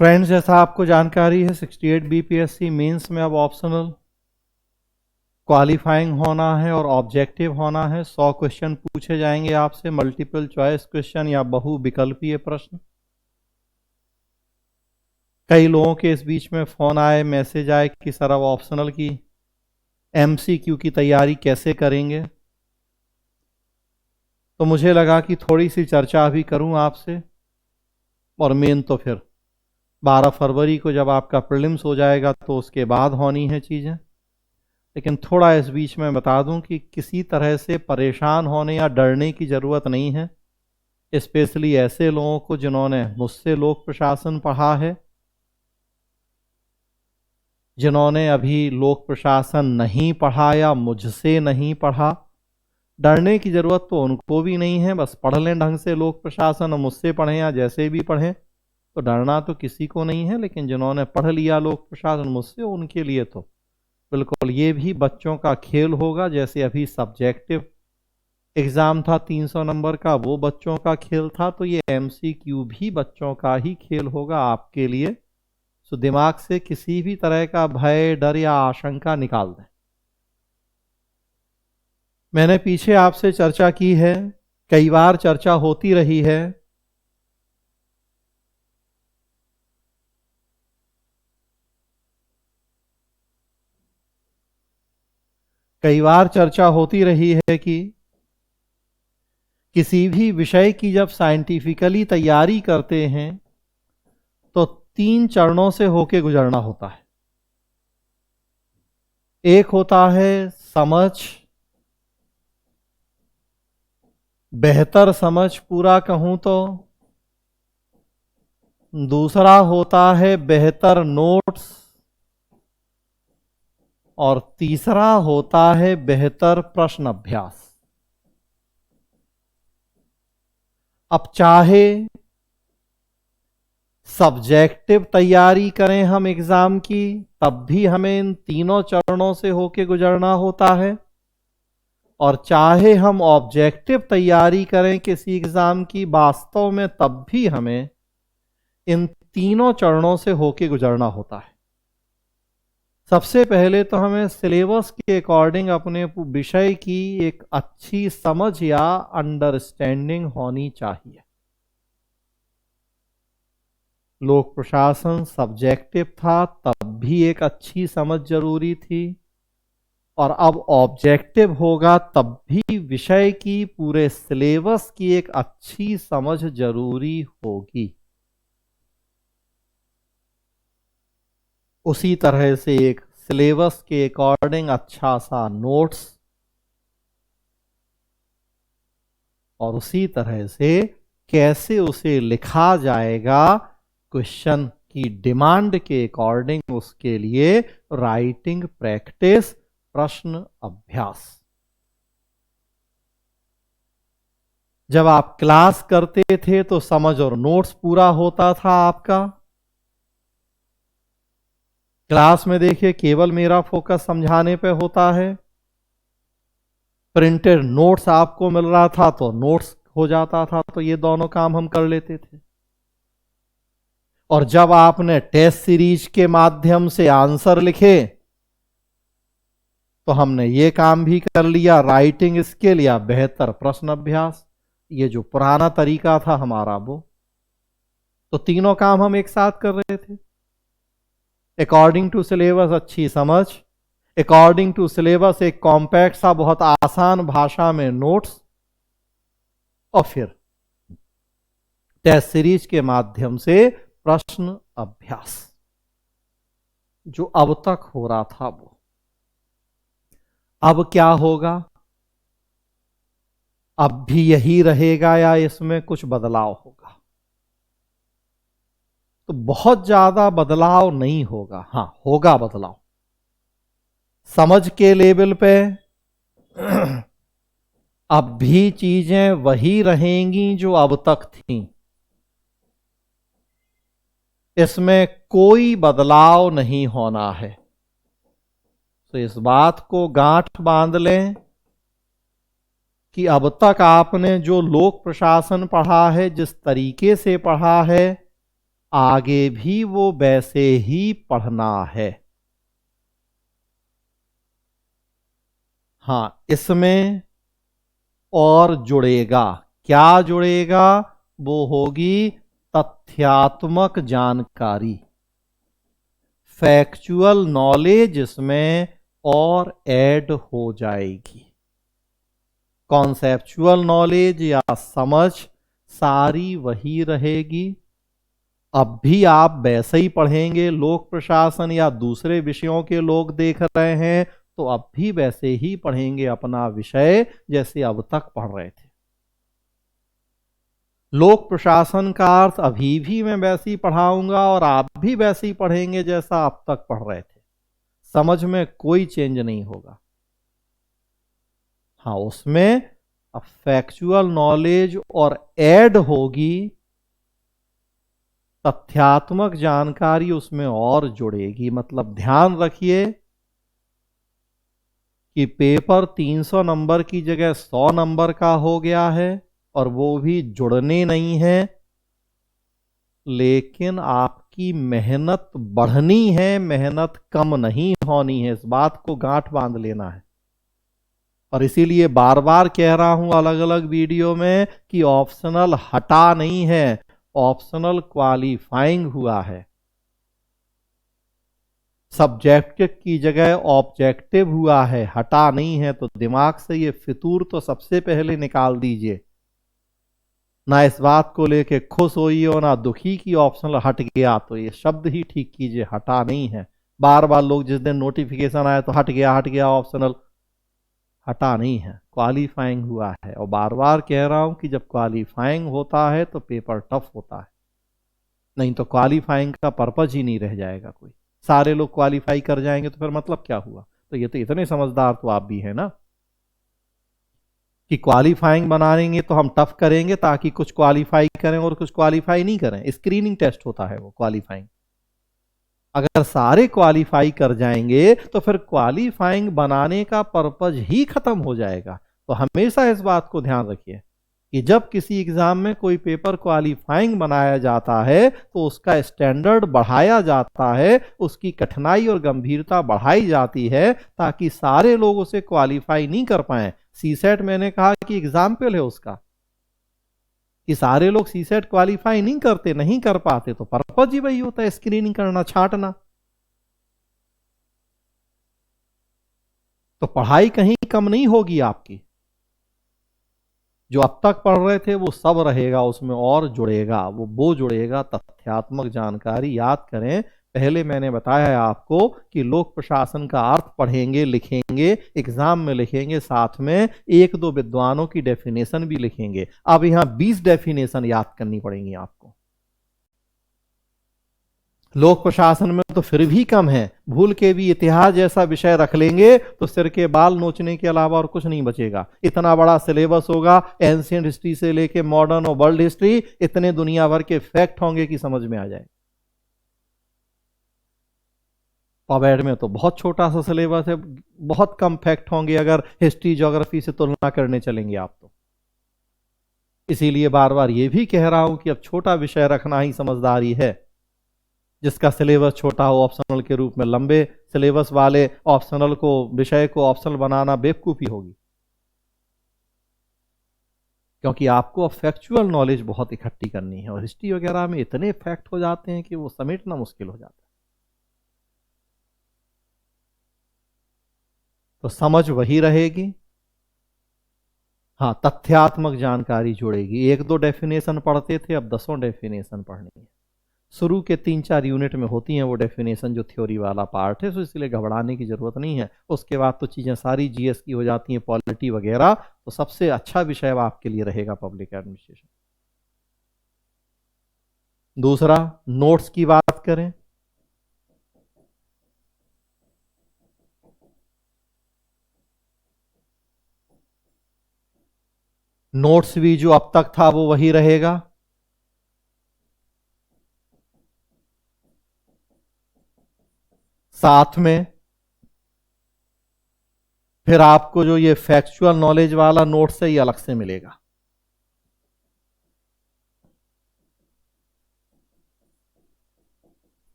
Friends, जैसा आपको जानकारी है 68 बीपीएससी मेंस में अब ऑप्शनल क्वालिफाइंग होना है और ऑब्जेक्टिव होना है। 100 क्वेश्चन पूछे जाएंगे आपसे, मल्टीपल चॉइस क्वेश्चन या बहुविकल्पीय प्रश्न। कई लोगों के इस बीच में फोन आए, मैसेज आए कि सर अब ऑप्शनल की एमसीक्यू की तैयारी कैसे करेंगे। तो मुझे लगा कि थोड़ी सी चर्चा अभी करूं आपसे, और मेन तो फिर 12 फरवरी को जब आपका प्रीलिम्स हो जाएगा तो उसके बाद होनी है चीज़ें। लेकिन थोड़ा इस बीच में बता दूं कि किसी तरह से परेशान होने या डरने की ज़रूरत नहीं है, स्पेशली ऐसे लोगों को जिन्होंने मुझसे लोक प्रशासन पढ़ा है। जिन्होंने अभी लोक प्रशासन नहीं पढ़ा या मुझसे नहीं पढ़ा, डरने की ज़रूरत तो उनको भी नहीं है। बस पढ़ लें ढंग से लोक प्रशासन, मुझसे पढ़ें या जैसे भी पढ़ें, तो डरना तो किसी को नहीं है। लेकिन जिन्होंने पढ़ लिया लोक प्रशासन मुझसे, उनके लिए तो बिल्कुल ये भी बच्चों का खेल होगा। जैसे अभी सब्जेक्टिव एग्ज़ाम था 300 नंबर का, वो बच्चों का खेल था, तो ये एमसीक्यू भी बच्चों का ही खेल होगा आपके लिए। तो दिमाग से किसी भी तरह का भय, डर या आशंका निकाल दें। मैंने पीछे आपसे चर्चा की है, कई बार चर्चा होती रही है, कई बार चर्चा होती रही है कि किसी भी विषय की जब साइंटिफिकली तैयारी करते हैं तो 3 चरणों से होके गुजरना होता है। एक होता है समझ, बेहतर समझ पूरा कहूं तो। दूसरा होता है बेहतर नोट्स, और तीसरा होता है बेहतर प्रश्न अभ्यास। अब चाहे सब्जेक्टिव तैयारी करें हम एग्जाम की, तब भी हमें इन तीनों चरणों से होके गुजरना होता है। और चाहे हम ऑब्जेक्टिव तैयारी करें किसी एग्जाम की, वास्तव में तब भी हमें इन तीनों चरणों से होके गुजरना होता है। सबसे पहले तो हमें सिलेबस के अकॉर्डिंग अपने विषय की एक अच्छी समझ या अंडरस्टैंडिंग होनी चाहिए। लोक प्रशासन सब्जेक्टिव था, तब भी एक अच्छी समझ जरूरी थी, और अब ऑब्जेक्टिव होगा तब भी विषय की, पूरे सिलेबस की एक अच्छी समझ जरूरी होगी। उसी तरह से एक सिलेबस के अकॉर्डिंग अच्छा सा नोट्स, और उसी तरह से कैसे उसे लिखा जाएगा, क्वेश्चन की डिमांड के अकॉर्डिंग उसके लिए राइटिंग प्रैक्टिस, प्रश्न अभ्यास। जब आप क्लास करते थे तो समझ और नोट्स पूरा होता था आपका। क्लास में देखिए केवल मेरा फोकस समझाने पे होता है। प्रिंटेड नोट्स आपको मिल रहा था तो नोट्स हो जाता था, तो ये दोनों काम हम कर लेते थे। और जब आपने टेस्ट सीरीज के माध्यम से आंसर लिखे तो हमने ये काम भी कर लिया, राइटिंग स्किल या बेहतर प्रश्न अभ्यास। ये जो पुराना तरीका था हमारा वो, तो तीनों काम हम एक साथ कर रहे थे। अकॉर्डिंग टू सिलेबस अच्छी समझ, अकॉर्डिंग टू सिलेबस एक कॉम्पैक्ट सा बहुत आसान भाषा में नोट्स, और फिर टेस्ट सीरीज के माध्यम से प्रश्न अभ्यास। जो अब तक हो रहा था वो अब क्या होगा, अब भी यही रहेगा या इसमें कुछ बदलाव होगा? तो बहुत ज्यादा बदलाव नहीं होगा। हां, होगा बदलाव समझ के लेवल पे। अब भी चीजें वही रहेंगी जो अब तक थीं, इसमें कोई बदलाव नहीं होना है। तो इस बात को गांठ बांध लें कि अब तक आपने जो लोक प्रशासन पढ़ा है, जिस तरीके से पढ़ा है, आगे भी वो वैसे ही पढ़ना है। हाँ, इसमें और जुड़ेगा। क्या जुड़ेगा? वो होगी तथ्यात्मक जानकारी, फैक्चुअल नॉलेज इसमें और ऐड हो जाएगी। कॉन्सेप्चुअल नॉलेज या समझ सारी वही रहेगी। अब भी आप वैसे ही पढ़ेंगे, लोक प्रशासन या दूसरे विषयों के लोग देख रहे हैं तो अब भी वैसे ही पढ़ेंगे अपना विषय जैसे अब तक पढ़ रहे थे। लोक प्रशासन का अर्थ अभी भी मैं वैसे ही पढ़ाऊंगा और आप भी वैसे ही पढ़ेंगे जैसा अब तक पढ़ रहे थे। समझ में कोई चेंज नहीं होगा। हाँ, उसमें अब फैक्चुअल नॉलेज और ऐड होगी, तथ्यात्मक जानकारी उसमें और जुड़ेगी। मतलब ध्यान रखिए कि पेपर 300 नंबर की जगह 100 नंबर का हो गया है और वो भी जुड़ने नहीं है, लेकिन आपकी मेहनत बढ़नी है, मेहनत कम नहीं होनी है। इस बात को गांठ बांध लेना है। और इसीलिए बार बार कह रहा हूं अलग अलग वीडियो में कि ऑप्शनल हटा नहीं है, ऑप्शनल क्वालिफाइंग हुआ है। सब्जेक्टिव की जगह ऑब्जेक्टिव हुआ है, हटा नहीं है। तो दिमाग से ये फितूर तो सबसे पहले निकाल दीजिए। ना इस बात को लेके खुश होइए और ना दुखी की ऑप्शनल हट गया, तो ये शब्द ही ठीक कीजिए, हटा नहीं है। बार बार लोग जिस दिन नोटिफिकेशन आए तो हट गया ऑप्शनल, हटा नहीं है, क्वालिफाइंग हुआ है। और बार बार कह रहा हूं कि जब क्वालिफाइंग होता है तो पेपर टफ होता है, नहीं तो क्वालिफाइंग का पर्पज ही नहीं रह जाएगा कोई। सारे लोग क्वालिफाई कर जाएंगे तो फिर मतलब क्या हुआ? तो ये तो इतने समझदार तो आप भी हैं ना कि क्वालिफाइंग बनाएंगे तो हम टफ करेंगे ताकि कुछ क्वालिफाई करें और कुछ क्वालिफाई नहीं करें। स्क्रीनिंग टेस्ट होता है वो क्वालिफाइंग। अगर सारे क्वालिफाई कर जाएंगे तो फिर क्वालिफाइंग बनाने का पर्पज ही खत्म हो जाएगा। तो हमेशा इस बात को ध्यान रखिए कि जब किसी एग्जाम में कोई पेपर क्वालिफाइंग बनाया जाता है तो उसका स्टैंडर्ड बढ़ाया जाता है, उसकी कठिनाई और गंभीरता बढ़ाई जाती है ताकि सारे लोग उसे क्वालिफाई नहीं कर पाए। सीसेट मैंने कहा कि एग्जाम्पल है उसका कि सारे लोग सीसेट क्वालिफाई नहीं करते, नहीं कर पाते, तो पर्पज ही वही होता है, स्क्रीनिंग करना, छांटना। तो पढ़ाई कहीं कम नहीं होगी आपकी। जो अब तक पढ़ रहे थे वो सब रहेगा, उसमें और जुड़ेगा। वो जुड़ेगा तथ्यात्मक जानकारी। याद करें, पहले मैंने बताया है आपको कि लोक प्रशासन का अर्थ पढ़ेंगे, लिखेंगे, एग्जाम में लिखेंगे, साथ में एक दो विद्वानों की डेफिनेशन भी लिखेंगे। अब यहां 20 डेफिनेशन याद करनी पड़ेंगी आपको। लोक प्रशासन में तो फिर भी कम है, भूल के भी इतिहास जैसा विषय रख लेंगे तो सिर के बाल नोचने के अलावा और कुछ नहीं बचेगा। इतना बड़ा सिलेबस होगा, एंशिएंट हिस्ट्री से लेके मॉडर्न और वर्ल्ड हिस्ट्री, इतने दुनिया भर के फैक्ट होंगे कि समझ में आ जाए। पॉवेड में तो बहुत छोटा सा सिलेबस है, बहुत कम फैक्ट होंगे अगर हिस्ट्री ज्योग्राफी से तुलना करने चलेंगे आप तो। इसीलिए बार बार ये भी कह रहा हूं कि अब छोटा विषय रखना ही समझदारी है। जिसका सिलेबस छोटा हो ऑप्शनल के रूप में, लंबे सिलेबस वाले ऑप्शनल को, विषय को ऑप्शनल बनाना बेवकूफी होगी। क्योंकि आपको अब फैक्चुअल नॉलेज बहुत इकट्ठी करनी है और हिस्ट्री वगैरह में इतने फैक्ट हो जाते हैं कि वो समेटना मुश्किल हो जाता है। तो समझ वही रहेगी। हाँ, तथ्यात्मक जानकारी जुड़ेगी। एक दो डेफिनेशन पढ़ते थे, अब 10 डेफिनेशन पढ़नी है। शुरू के 3-4 यूनिट में होती हैं वो डेफिनेशन, जो थ्योरी वाला पार्ट है, तो इसलिए घबराने की जरूरत नहीं है। उसके बाद तो चीजें सारी जीएस की हो जाती हैं, पॉलिटी वगैरह। तो सबसे अच्छा विषय आपके लिए रहेगा पब्लिक एडमिनिस्ट्रेशन। दूसरा, नोट्स की बात करें, नोट्स भी जो अब तक था वो वही रहेगा। साथ में फिर आपको जो ये फैक्चुअल नॉलेज वाला नोट्स है ये अलग से मिलेगा।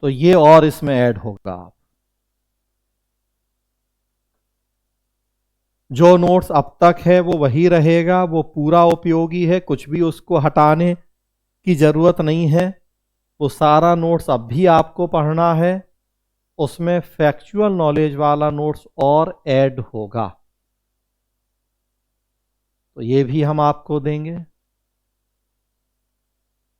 तो ये और इसमें ऐड होगा। जो नोट्स अब तक है वो वही रहेगा, वो पूरा उपयोगी है, कुछ भी उसको हटाने की जरूरत नहीं है। वो सारा नोट्स अब भी आपको पढ़ना है, उसमें फैक्चुअल नॉलेज वाला नोट्स और ऐड होगा, तो ये भी हम आपको देंगे।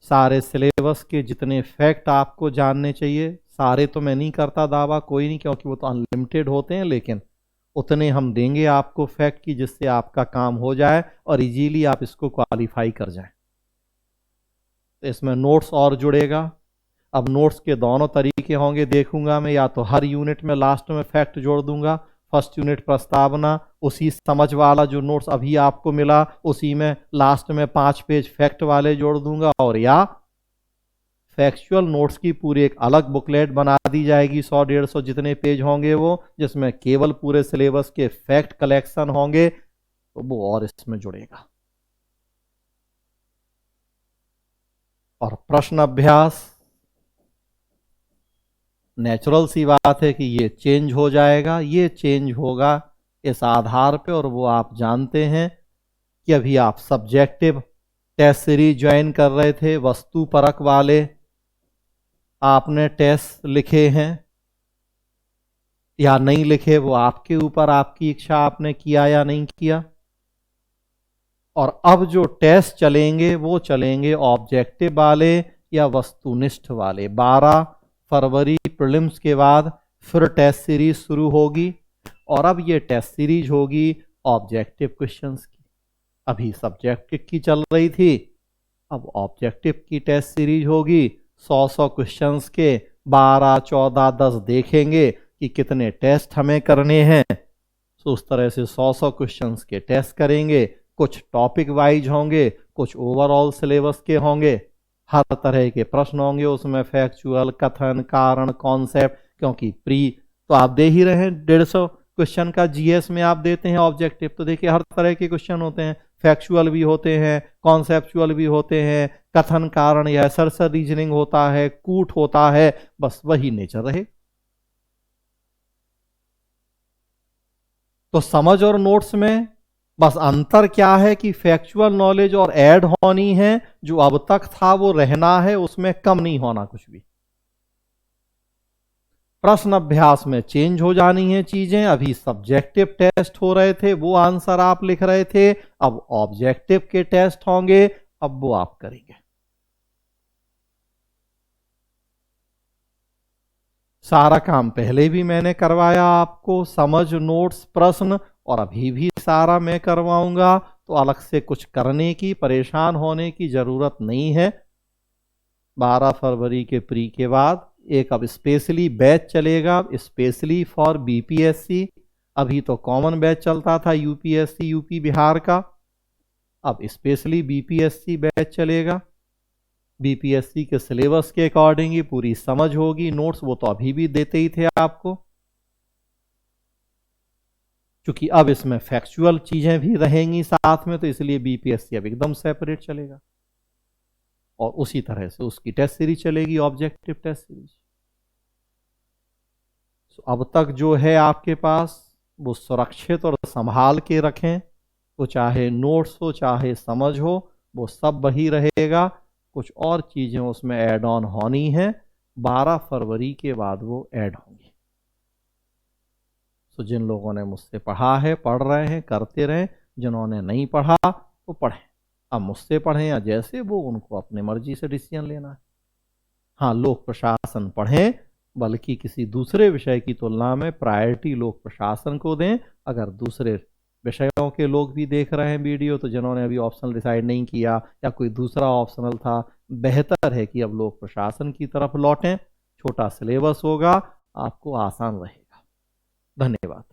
सारे सिलेबस के जितने फैक्ट आपको जानने चाहिए, सारे तो मैं नहीं करता दावा, कोई नहीं, क्योंकि वो तो अनलिमिटेड होते हैं, लेकिन उतने हम देंगे आपको फैक्ट की जिससे आपका काम हो जाए और इजीली आप इसको क्वालिफाई कर जाएं। तो इसमें नोट्स और जुड़ेगा। अब नोट्स के दोनों तरीके होंगे, देखूंगा मैं, या तो हर यूनिट में लास्ट में फैक्ट जोड़ दूंगा, फर्स्ट यूनिट प्रस्तावना, उसी समझ वाला जो नोट्स अभी आपको मिला उसी में लास्ट में 5 पेज फैक्ट वाले जोड़ दूंगा, और या फैक्चुअल नोट्स की पूरी एक अलग बुकलेट बना दी जाएगी, 100-150 जितने पेज होंगे वो, जिसमें केवल पूरे सिलेबस के फैक्ट कलेक्शन होंगे, तो वो और इसमें जुड़ेगा। और प्रश्न अभ्यास, नेचुरल सी बात है कि ये चेंज हो जाएगा, ये चेंज होगा इस आधार पे, और वो आप जानते हैं कि अभी आप सब्जेक्टिव टेस्ट सीरीज ज्वाइन कर रहे थे, वस्तु परक वाले आपने टेस्ट लिखे हैं या नहीं लिखे, वो आपके ऊपर, आपकी इच्छा, आपने किया या नहीं किया। और अब जो टेस्ट चलेंगे वो चलेंगे ऑब्जेक्टिव वाले या वस्तुनिष्ठ वाले। 12 फरवरी प्रीलिम्स के बाद फिर टेस्ट सीरीज शुरू होगी, और अब ये टेस्ट सीरीज होगी ऑब्जेक्टिव क्वेश्चंस की। अभी सब्जेक्टिव की चल रही थी, अब ऑब्जेक्टिव की टेस्ट सीरीज होगी। 100 क्वेश्चंस के 12, 14, 10 देखेंगे कि कितने टेस्ट हमें करने हैं, तो उस तरह से 100 क्वेश्चंस के टेस्ट करेंगे। कुछ टॉपिक वाइज होंगे, कुछ ओवरऑल सिलेबस के होंगे, हर तरह के प्रश्न होंगे उसमें, फैक्चुअल, कथन, कारण, कॉन्सेप्ट, क्योंकि प्री तो आप दे ही रहे हैं, 150 क्वेश्चन का जीएस में आप देते हैं ऑब्जेक्टिव, तो देखिए हर तरह के क्वेश्चन होते हैं, फैक्चुअल भी होते हैं, कॉन्सेप्चुअल भी होते हैं, कथन कारण या सरसर रीजनिंग होता है, कूट होता है, बस वही नेचर रहे। तो समझ और नोट्स में बस अंतर क्या है कि फैक्चुअल नॉलेज और ऐड होनी है, जो अब तक था वो रहना है, उसमें कम नहीं होना कुछ भी। प्रश्न अभ्यास में चेंज हो जानी है चीजें, अभी सब्जेक्टिव टेस्ट हो रहे थे वो आंसर आप लिख रहे थे, अब ऑब्जेक्टिव के टेस्ट होंगे, अब वो आप करेंगे। सारा काम पहले भी मैंने करवाया आपको, समझ, नोट्स, प्रश्न, और अभी भी सारा मैं करवाऊंगा, तो अलग से कुछ करने की, परेशान होने की जरूरत नहीं है। 12 फरवरी के प्री के बाद एक अब स्पेशली बैच चलेगा, स्पेशली फॉर बीपीएससी। अभी तो कॉमन बैच चलता था यूपीएससी यूपी बिहार का, अब स्पेशली बीपीएससी बैच चलेगा। बीपीएससी के सिलेबस के अकॉर्डिंग ही पूरी समझ होगी, नोट्स वो तो अभी भी देते ही थे आपको, क्योंकि अब इसमें फैक्चुअल चीजें भी रहेंगी साथ में, तो इसलिए बीपीएससी अब एकदम सेपरेट चलेगा, और उसी तरह से उसकी टेस्ट सीरीज चलेगी, ऑब्जेक्टिव टेस्ट सीरीज। अब तक जो है आपके पास वो सुरक्षित और संभाल के रखें, वो चाहे नोट्स हो चाहे समझ हो, वो सब वही रहेगा, कुछ और चीजें उसमें ऐड ऑन होनी है, 12 फरवरी के बाद वो ऐड होंगी। तो जिन लोगों ने मुझसे पढ़ा है, पढ़ रहे हैं, करते रहें, जिन्होंने नहीं पढ़ा वो पढ़ें, अब मुझसे पढ़ें या जैसे, वो उनको अपने मर्जी से डिसीजन लेना है। हाँ, लोक प्रशासन पढ़ें, बल्कि किसी दूसरे विषय की तुलना में प्रायोरिटी लोक प्रशासन को दें। अगर दूसरे विषयों के लोग भी देख रहे हैं वीडियो, तो जिन्होंने अभी ऑप्शनल डिसाइड नहीं किया या कोई दूसरा ऑप्शनल था, बेहतर है कि अब लोक प्रशासन की तरफ लौटें। छोटा सिलेबस होगा, आपको आसान रहेगा। धन्यवाद।